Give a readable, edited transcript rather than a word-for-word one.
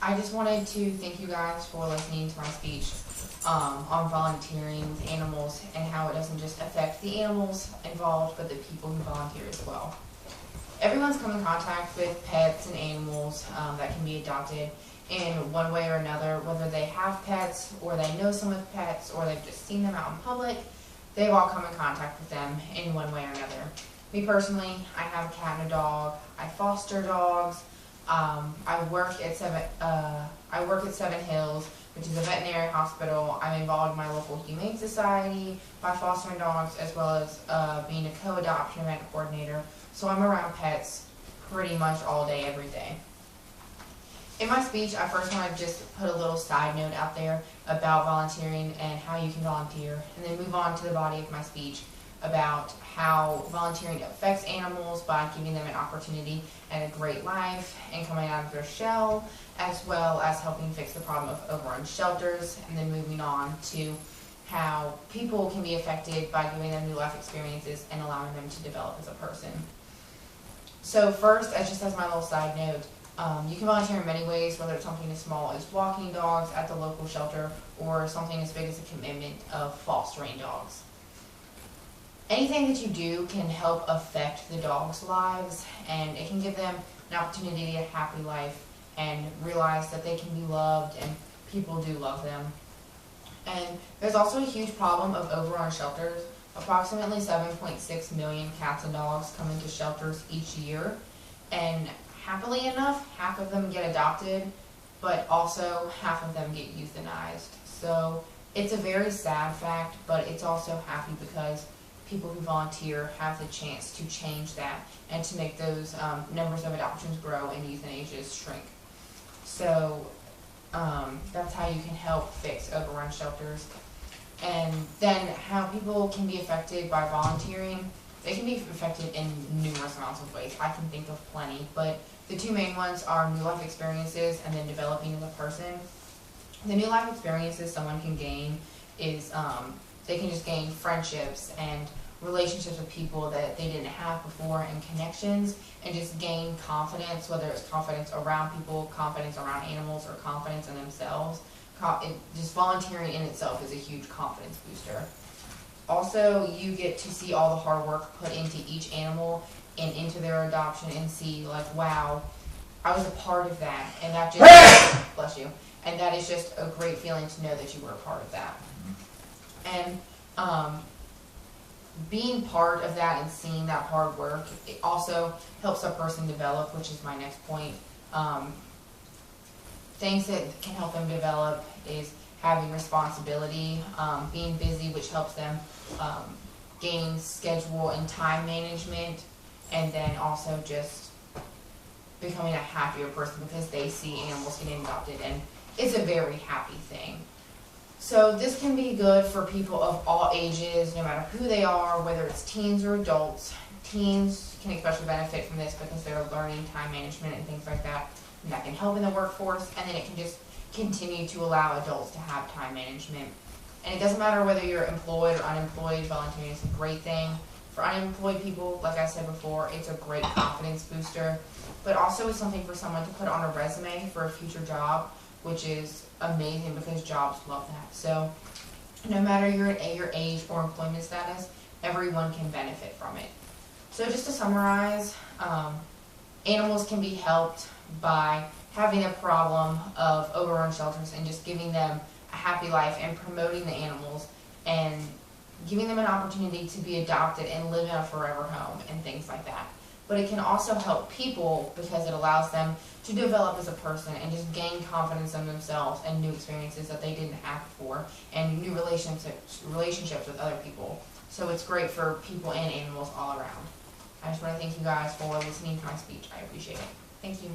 I just wanted to thank you guys for listening to my speech on volunteering with animals and how it doesn't just affect the animals involved, but the people who volunteer as well. Everyone's come in contact with pets and animals that can be adopted in one way or another, whether they have pets or they know some with pets or they've just seen them out in public. They've all come in contact with them in one way or another. Me personally, I have a cat and a dog. I foster dogs. I work at Seven Hills, which is a veterinary hospital. I'm involved in my local humane society by fostering dogs, as well as being a co-adoption event coordinator. So I'm around pets pretty much all day, every day. In my speech, I first want to just put a little side note out there about volunteering and how you can volunteer, and then move on to the body of my speech about how volunteering affects animals by giving them an opportunity and a great life and coming out of their shell, as well as helping fix the problem of overrun shelters, and then moving on to how people can be affected by giving them new life experiences and allowing them to develop as a person. So first, just as my little side note, you can volunteer in many ways, whether it's something as small as walking dogs at the local shelter or something as big as a commitment of fostering dogs. Anything that you do can help affect the dogs' lives, and it can give them an opportunity to get a happy life and realize that they can be loved and people do love them. And there's also a huge problem of overrun shelters. Approximately 7.6 million cats and dogs come into shelters each year, and happily enough, half of them get adopted, but also half of them get euthanized. So it's a very sad fact, but it's also happy because people who volunteer have the chance to change that and to make those numbers of adoptions grow and euthanasias shrink. So that's how you can help fix overrun shelters. And then how people can be affected by volunteering. They can be affected in numerous amounts of ways. I can think of plenty, but the two main ones are new life experiences and then developing as a person. The new life experiences someone can gain is they can just gain friendships and relationships with people that they didn't have before, and connections, and just gain confidence, whether it's confidence around people, confidence around animals, or confidence in themselves. Just volunteering in itself is a huge confidence booster. Also, you get to see all the hard work put into each animal and into their adoption, and see like, wow, I was a part of that, and that just bless you. And that is just a great feeling to know that you were a part of that. And being part of that and seeing that hard work, it also helps a person develop, which is my next point. Things that can help them develop is having responsibility, being busy, which helps them gain schedule and time management, and then also just becoming a happier person because they see animals getting adopted, and it's a very happy thing. So this can be good for people of all ages, no matter who they are, whether it's teens or adults. Teens can especially benefit from this because they're learning time management and things like that, and that can help in the workforce, and then it can just continue to allow adults to have time management. And it doesn't matter whether you're employed or unemployed, volunteering is a great thing. For unemployed people, like I said before, it's a great confidence booster, but also it's something for someone to put on a resume for a future job, which is amazing because jobs love that. So no matter your age or employment status, everyone can benefit from it. So just to summarize, animals can be helped by having a problem of overrun shelters and just giving them a happy life and promoting the animals and giving them an opportunity to be adopted and live in a forever home and things like that. But it can also help people because it allows them to develop as a person and just gain confidence in themselves and new experiences that they didn't have before, and new relationships with other people. So it's great for people and animals all around. I just want to thank you guys for listening to my speech. I appreciate it. Thank you.